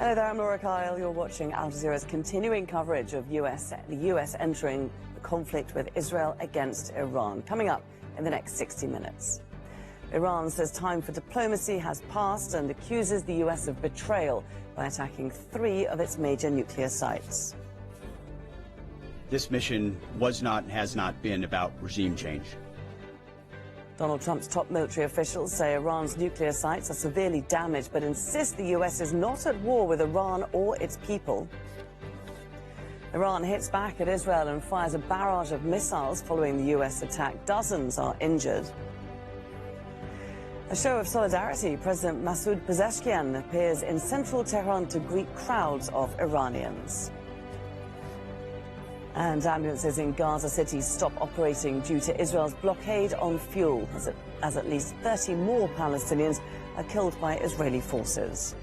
Hello there, I'm Laura Kyle. You're watching Aljazeera's continuing coverage of the US entering the conflict with Israel against Iran. Coming up in the next 60 minutes. Iran says time for diplomacy has passed and accuses the US of betrayal by attacking 3 of its major nuclear sites. This mission was not and has not been about regime change. Donald Trump's top military officials say Iran's nuclear sites are severely damaged, but insist the US is not at war with Iran or its people. Iran hits back at Israel and fires a barrage of missiles following the US attack. Dozens are injured. A show of solidarity, President Masoud Pezeshkian appears in central Tehran to greet crowds of Iranians. And ambulances in Gaza City stop operating due to Israel's blockade on fuel, as at least 30 more Palestinians are killed by Israeli forces.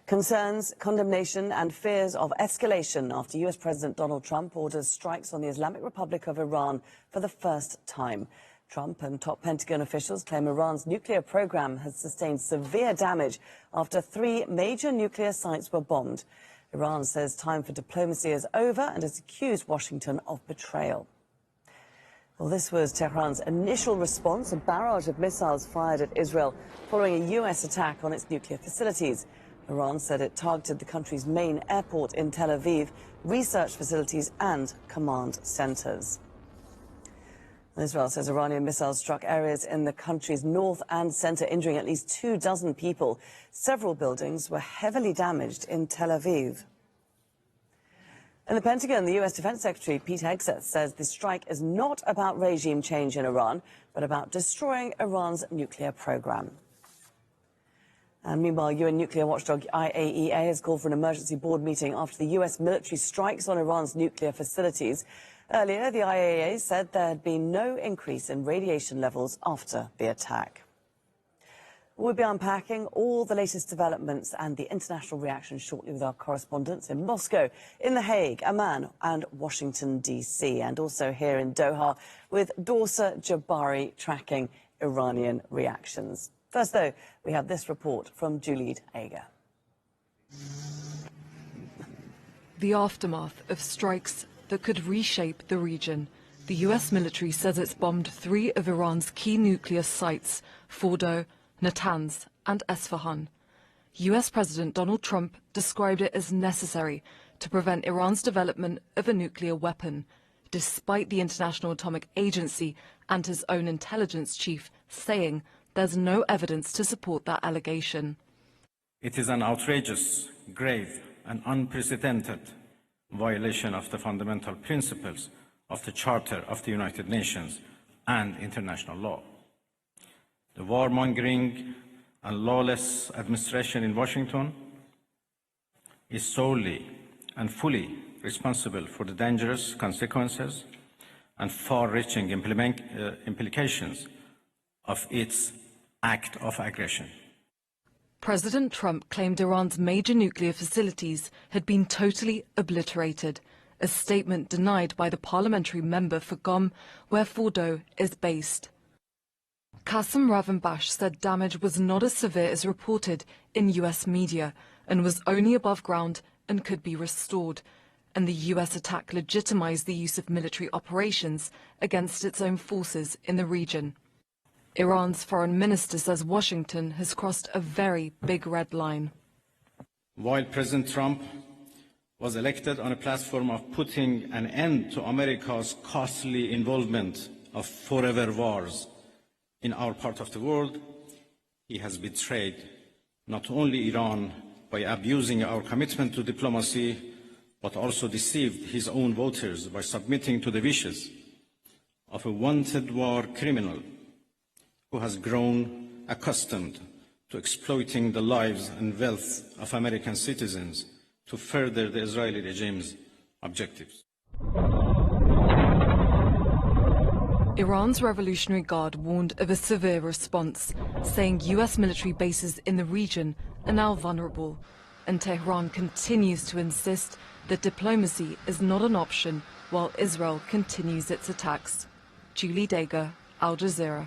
Concerns, condemnation and fears of escalation after US President Donald Trump orders strikes on the Islamic Republic of Iran for the first time. Trump and top Pentagon officials claim Iran's nuclear program has sustained severe damage after 3 major nuclear sites were bombed. Iran says time for diplomacy is over and has accused Washington of betrayal. Well, this was Tehran's initial response, a barrage of missiles fired at Israel following a US attack on its nuclear facilities. Iran said it targeted the country's main airport in Tel Aviv, research facilities and command centers. Israel says Iranian missiles struck areas in the country's north and center, injuring at least 24 people. Several buildings were heavily damaged in Tel Aviv. In the Pentagon, the US Defense Secretary Pete Hegseth says the strike is not about regime change in Iran, but about destroying Iran's nuclear program. And meanwhile, UN nuclear watchdog IAEA has called for an emergency board meeting after the US military strikes on Iran's nuclear facilities. Earlier, the IAEA said there had been no increase in radiation levels after the attack. We'll be unpacking all the latest developments and the international reaction shortly with our correspondents in Moscow, in The Hague, Amman and Washington, D.C., and also here in Doha with Dorsa Jabari tracking Iranian reactions. First, though, we have this report from Juliet Ager. The aftermath of strikes that could reshape the region. The US military says it's bombed 3 of Iran's key nuclear sites, Fordo, Natanz and Esfahan. US President Donald Trump described it as necessary to prevent Iran's development of a nuclear weapon, despite the International Atomic Agency and his own intelligence chief saying there's no evidence to support that allegation. It is an outrageous, grave and unprecedented violation of the fundamental principles of the Charter of the United Nations and international law. The warmongering and lawless administration in Washington is solely and fully responsible for the dangerous consequences and far-reaching implications of its act of aggression. President Trump claimed Iran's major nuclear facilities had been totally obliterated, a statement denied by the parliamentary member for Qom, where Fordo is based. Qasem Ravanbash said damage was not as severe as reported in US media and was only above ground and could be restored, and the US attack legitimized the use of military operations against its own forces in the region. Iran's foreign minister says Washington has crossed a very big red line. While President Trump was elected on a platform of putting an end to America's costly involvement of forever wars in our part of the world, he has betrayed not only Iran by abusing our commitment to diplomacy, but also deceived his own voters by submitting to the wishes of a wanted war criminal who has grown accustomed to exploiting the lives and wealth of American citizens to further the Israeli regime's objectives. Iran's Revolutionary Guard warned of a severe response, saying US military bases in the region are now vulnerable, and Tehran continues to insist that diplomacy is not an option while Israel continues its attacks. Julie Dager, Aljazeera.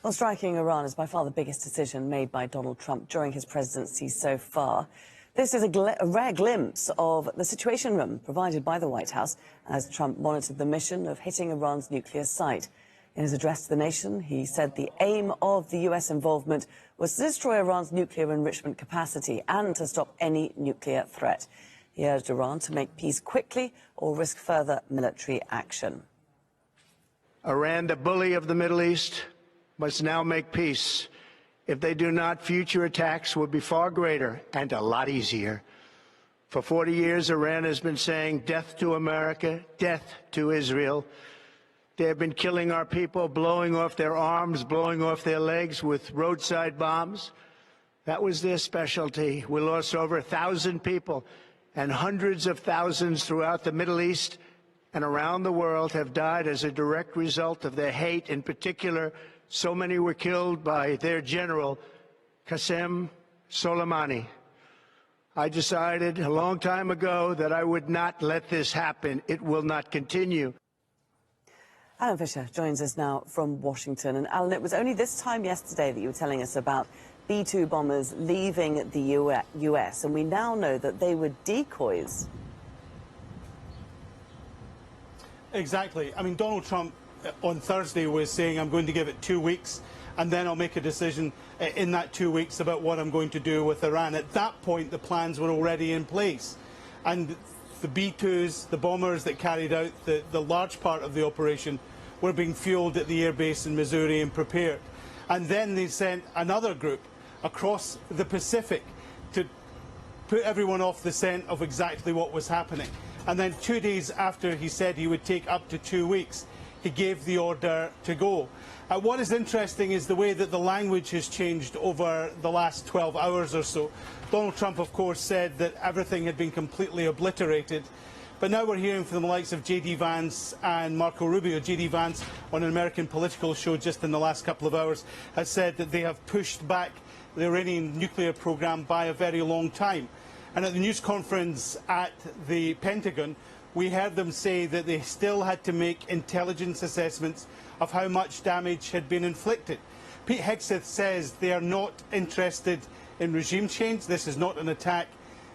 Well, striking Iran is by far the biggest decision made by Donald Trump during his presidency so far. This is a rare glimpse of the Situation Room provided by the White House as Trump monitored the mission of hitting Iran's nuclear site. In his address to the nation, he said the aim of the US involvement was to destroy Iran's nuclear enrichment capacity and to stop any nuclear threat. He urged Iran to make peace quickly or risk further military action. Iran, the bully of the Middle East, must now make peace. If they do not, future attacks will be far greater and a lot easier. For 40 years, Iran has been saying death to America, death to Israel. They have been killing our people, blowing off their arms, blowing off their legs with roadside bombs. That was their specialty. We lost over 1,000 people, and hundreds of thousands throughout the Middle East and around the world have died as a direct result of their hate. In particular, so many were killed by their general, Qasem Soleimani. I decided a long time ago that I would not let this happen. It will not continue. Alan Fisher joins us now from Washington. And Alan, it was only this time yesterday that you were telling us about B-2 bombers leaving the US, and we now know that they were decoys. Exactly. I mean, Donald Trump on Thursday was saying, I'm going to give it 2 weeks, and then I'll make a decision in that 2 weeks about what I'm going to do with Iran. At that point, the plans were already in place. And the B-2s, the bombers that carried out the large part of the operation, were being fueled at the airbase in Missouri and prepared. And then they sent another group across the Pacific to put everyone off the scent of exactly what was happening. And then 2 days after he said he would take up to 2 weeks, he gave the order to go. What is interesting is the way that the language has changed over the last 12 hours or so. Donald Trump, of course, said that everything had been completely obliterated. But now we're hearing from the likes of J.D. Vance and Marco Rubio. J.D. Vance, on an American political show just in the last couple of hours, has said that they have pushed back the Iranian nuclear program by a very long time. And at the news conference at the Pentagon, we heard them say that they still had to make intelligence assessments of how much damage had been inflicted. Pete Hegseth says they are not interested in regime change. This is not an attack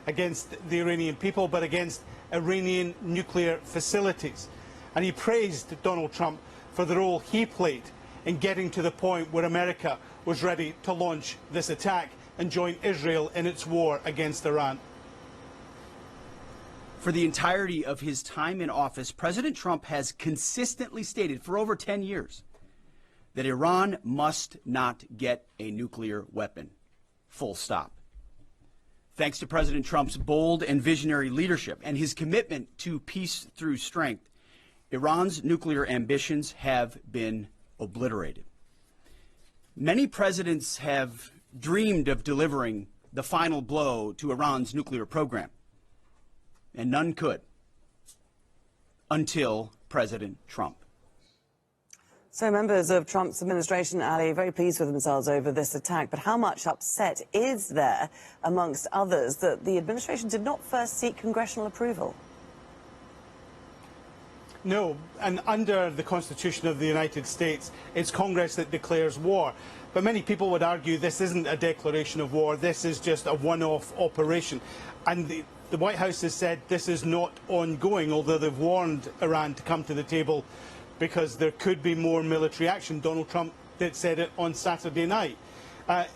against the Iranian people, but against Iranian nuclear facilities. And he praised Donald Trump for the role he played in getting to the point where America was ready to launch this attack and join Israel in its war against Iran. For the entirety of his time in office, President Trump has consistently stated for over 10 years that Iran must not get a nuclear weapon. Full stop. Thanks to President Trump's bold and visionary leadership and his commitment to peace through strength, Iran's nuclear ambitions have been obliterated. Many presidents have dreamed of delivering the final blow to Iran's nuclear program, and none could until President Trump. So members of Trump's administration, Ali, very pleased with themselves over this attack. But how much upset is there, amongst others, that the administration did not first seek congressional approval? No, and under the Constitution of the United States, it's Congress that declares war. But many people would argue this isn't a declaration of war, this is just a one-off operation. And the White House has said this is not ongoing, although they've warned Iran to come to the table because there could be more military action. Donald Trump said it on Saturday night.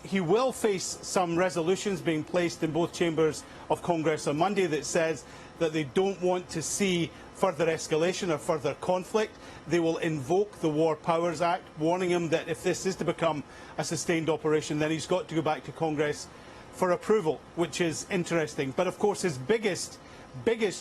He will face some resolutions being placed in both chambers of Congress on Monday that says that they don't want to see further escalation or further conflict. They will invoke the War Powers Act, warning him that if this is to become a sustained operation, then he's got to go back to Congress for approval, which is interesting. But of course his biggest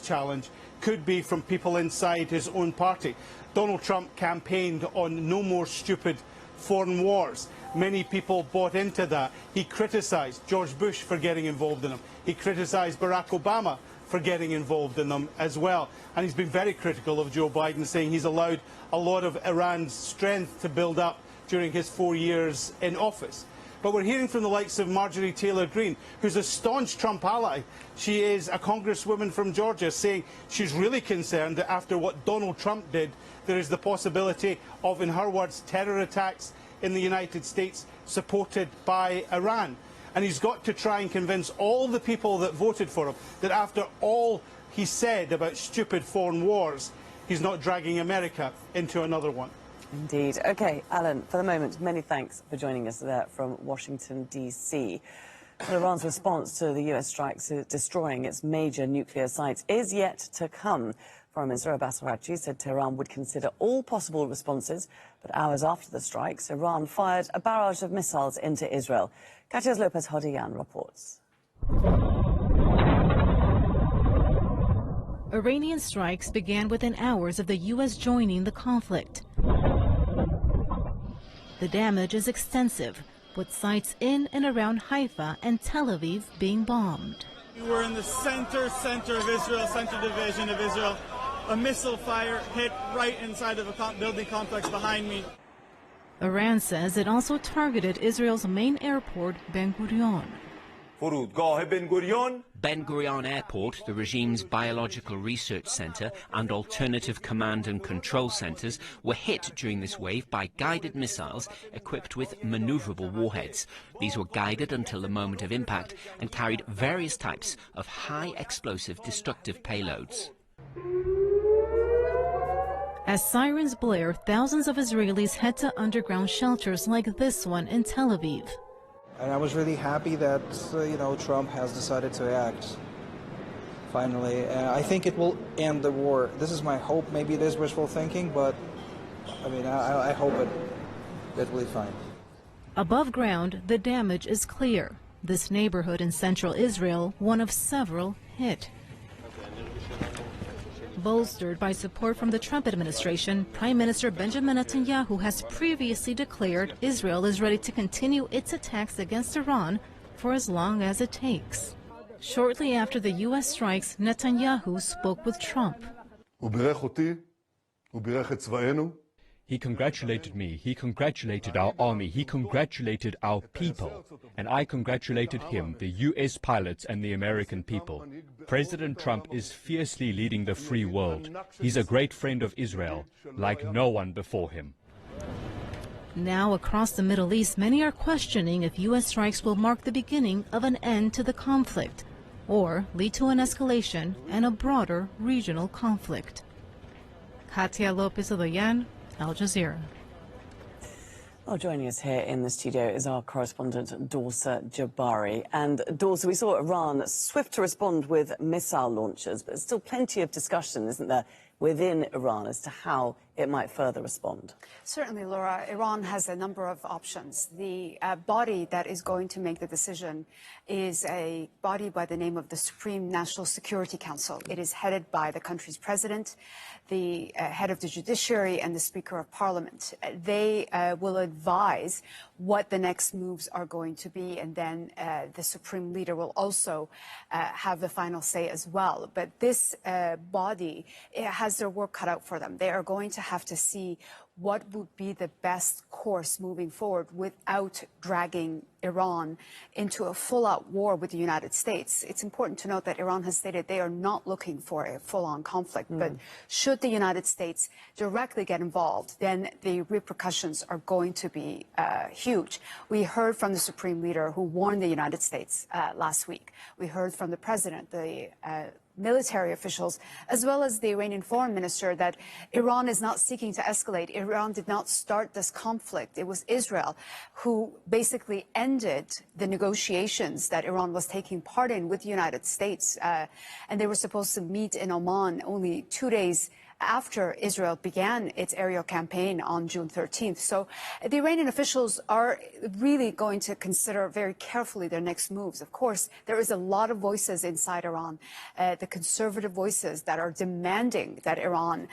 challenge could be from people inside his own party. Donald Trump campaigned on no more stupid foreign wars. Many people bought into that. He criticised George Bush for getting involved in them. He criticised Barack Obama for getting involved in them as well. And he's been very critical of Joe Biden, saying he's allowed a lot of Iran's strength to build up during his 4 years in office. But we're hearing from the likes of Marjorie Taylor Greene, who's a staunch Trump ally. She is a congresswoman from Georgia, saying she's really concerned that after what Donald Trump did, there is the possibility of, in her words, terror attacks in the United States supported by Iran. And he's got to try and convince all the people that voted for him that after all he said about stupid foreign wars, he's not dragging America into another one. Indeed. OK, Alan, for the moment, many thanks for joining us there from Washington, D.C. Well, Iran's response to the US strikes destroying its major nuclear sites is yet to come. Foreign Minister Abbas Araghchi said Tehran would consider all possible responses, but hours after the strikes, Iran fired a barrage of missiles into Israel. Katias Lopez Hodiyan reports. Iranian strikes began within hours of the U.S. joining the conflict. The damage is extensive, with sites in and around Haifa and Tel Aviv being bombed. We were in the center of Israel, center division of Israel. A missile fire hit right inside of a building complex behind me. Iran says it also targeted Israel's main airport, Ben Gurion. Ben Gurion Airport, the regime's biological research center and alternative command and control centers, were hit during this wave by guided missiles equipped with maneuverable warheads. These were guided until the moment of impact and carried various types of high explosive destructive payloads. As sirens blare, thousands of Israelis head to underground shelters like this one in Tel Aviv. And I was really happy that, Trump has decided to act, finally. I think it will end the war. This is my hope. Maybe it is wishful thinking, but, I hope it will be fine. Above ground, the damage is clear. This neighborhood in central Israel, one of several hit. Bolstered by support from the Trump administration, Prime Minister Benjamin Netanyahu has previously declared Israel is ready to continue its attacks against Iran for as long as it takes. Shortly after the U.S. strikes, Netanyahu spoke with Trump. He congratulated me, he congratulated our army, he congratulated our people, and I congratulated him, the U.S. pilots and the American people. President Trump is fiercely leading the free world. He's a great friend of Israel, like no one before him. Now across the Middle East, many are questioning if U.S. strikes will mark the beginning of an end to the conflict or lead to an escalation and a broader regional conflict. Katia Lopez Hodiyan, Al-Jazeera. Well, joining us here in the studio is our correspondent, Dorsa Jabari. And Dorsa, we saw Iran swift to respond with missile launches, but there's still plenty of discussion, isn't there, within Iran as to how it might further respond? Certainly, Laura. Iran has a number of options. The body that is going to make the decision is a body by the name of the Supreme National Security Council. It is headed by the country's president, the head of the judiciary, and the Speaker of Parliament. They will advise what the next moves are going to be, and then the Supreme Leader will also have the final say as well. But this body has their work cut out for them. They are going to have to see what would be the best course moving forward without dragging Iran into a full-out war with the United States. It's important to note that Iran has stated they are not looking for a full-on conflict, but should the United States directly get involved, then the repercussions are going to be huge. We heard from the Supreme Leader who warned the United States last week. We heard from the President, the military officials, as well as the Iranian foreign minister, that Iran is not seeking to escalate. Iran did not start this conflict. It was Israel who basically ended the negotiations that Iran was taking part in with the United States. And they were supposed to meet in Oman only 2 days after Israel began its aerial campaign on June 13th. So the Iranian officials are really going to consider very carefully their next moves. Of course, there is a lot of voices inside Iran, the conservative voices that are demanding that Iran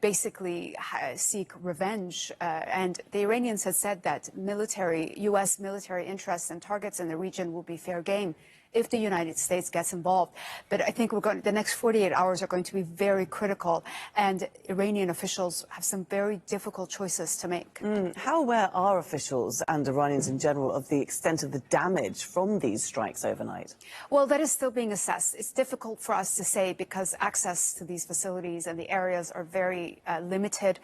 basically seek revenge. And the Iranians have said that U.S. military interests and targets in the region will be fair game if the United States gets involved. But I think the next 48 hours are going to be very critical, and Iranian officials have some very difficult choices to make. How aware are officials and Iranians in general of the extent of the damage from these strikes overnight? Well, that is still being assessed. It's difficult for us to say because access to these facilities and the areas are very limited,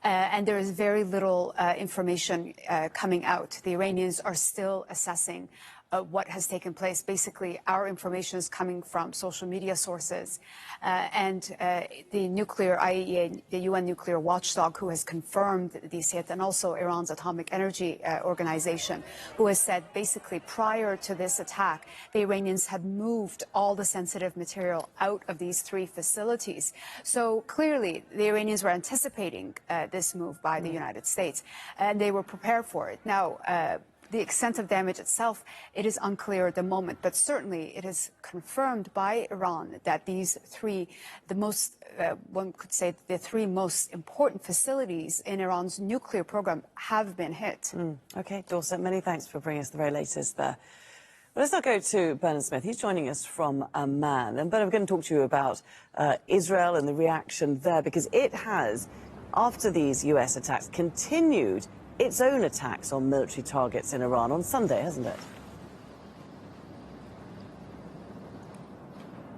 and there is very little information coming out. The Iranians are still assessing what has taken place. Basically, our information is coming from social media sources, and the nuclear IAEA, the UN nuclear watchdog, who has confirmed these hits, and also Iran's Atomic Energy Organization, who has said basically prior to this attack, the Iranians had moved all the sensitive material out of these 3 facilities. So clearly, the Iranians were anticipating this move by the United States, and they were prepared for it. Now, the extent of damage itself, it is unclear at the moment, but certainly it is confirmed by Iran that these 3, one could say the 3 most important facilities in Iran's nuclear program have been hit. Okay, Dorset, many thanks for bringing us the very latest there. Well, let's now go to Bernard Smith. He's joining us from Amman. And Bernard, I'm going to talk to you about Israel and the reaction there, because it has, after these US attacks, continued its own attacks on military targets in Iran on Sunday, hasn't it?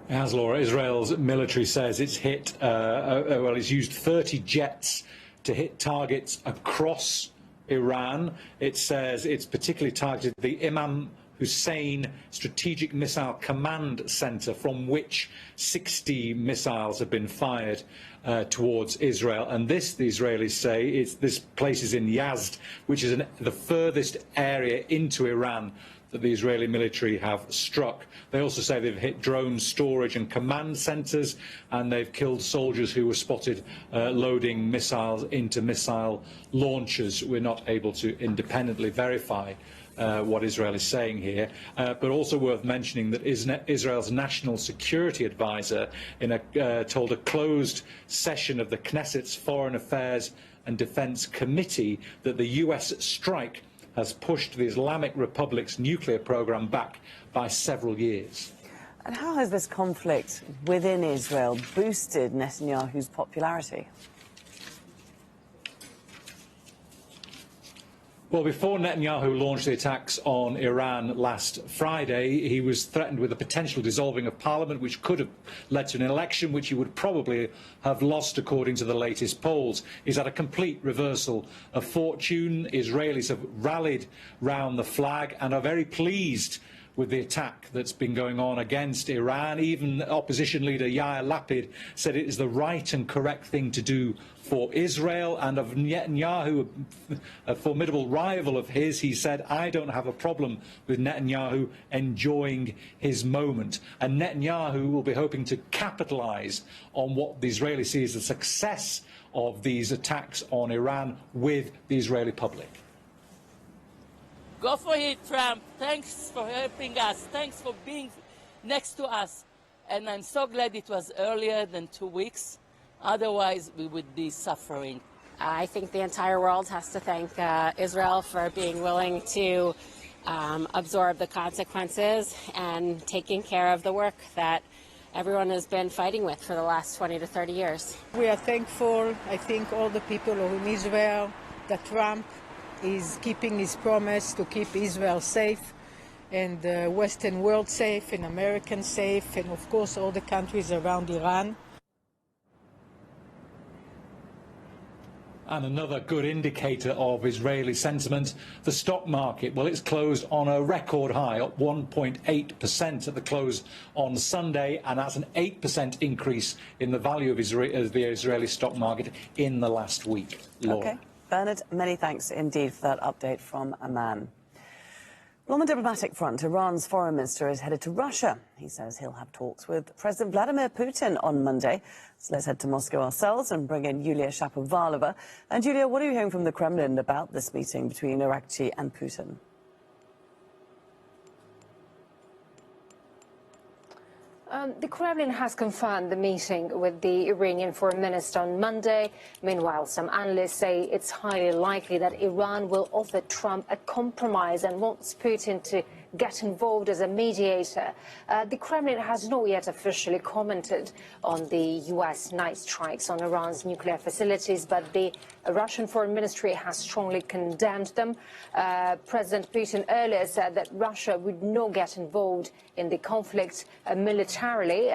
As Laura, Israel's military says it's hit, it's used 30 jets to hit targets across Iran. It says it's particularly targeted the Imam Hussein Strategic Missile Command Center, from which 60 missiles have been fired towards Israel. And this, the Israelis say, this place is in Yazd, which is the furthest area into Iran that the Israeli military have struck. They also say they've hit drone storage and command centers, and they've killed soldiers who were spotted loading missiles into missile launchers. We're not able to independently verify what Israel is saying here, but also worth mentioning that Israel's national security advisor told a closed session of the Knesset's Foreign Affairs and Defense Committee that the US strike has pushed the Islamic Republic's nuclear program back by several years. And how has this conflict within Israel boosted Netanyahu's popularity? Well, before Netanyahu launched the attacks on Iran last Friday, he was threatened with a potential dissolving of parliament, which could have led to an election which he would probably have lost, according to the latest polls. He's had a complete reversal of fortune. Israelis have rallied round the flag and are very pleased with the attack that's been going on against Iran. Even opposition leader Yair Lapid said it is the right and correct thing to do for Israel. And of Netanyahu, a formidable rival of his, he said, I don't have a problem with Netanyahu enjoying his moment. And Netanyahu will be hoping to capitalize on what the Israelis see as the success of these attacks on Iran with the Israeli public. Go for it, Trump. Thanks for helping us. Thanks for being next to us. And I'm so glad it was earlier than 2 weeks. Otherwise, we would be suffering. I think the entire world has to thank Israel for being willing to absorb the consequences and taking care of the work that everyone has been fighting with for the last 20 to 30 years. We are thankful, I think, all the people in Israel, that Trump is keeping his promise to keep Israel safe and the Western world safe and Americans safe, and of course all the countries around Iran. And another good indicator of Israeli sentiment, the stock market. Well, it's closed on a record high, up 1.8% at the close on Sunday, and that's an 8% increase in the value of the Israeli stock market in the last week. Laura. Okay. Bernard, many thanks indeed for that update from Amman. Well, on the diplomatic front, Iran's foreign minister is headed to Russia. He says he'll have talks with President Vladimir Putin on Monday. So let's head to Moscow ourselves and bring in Yulia Shapovalova. And Yulia, what are you hearing from the Kremlin about this meeting between Irakchi and Putin? The Kremlin has confirmed the meeting with the Iranian foreign minister on Monday. Meanwhile, some analysts say it's highly likely that Iran will offer Trump a compromise and wants Putin to get involved as a mediator. The Kremlin has not yet officially commented on the US night strikes on Iran's nuclear facilities, but the Russian Foreign Ministry has strongly condemned them. President Putin earlier said that Russia would not get involved in the conflict militarily.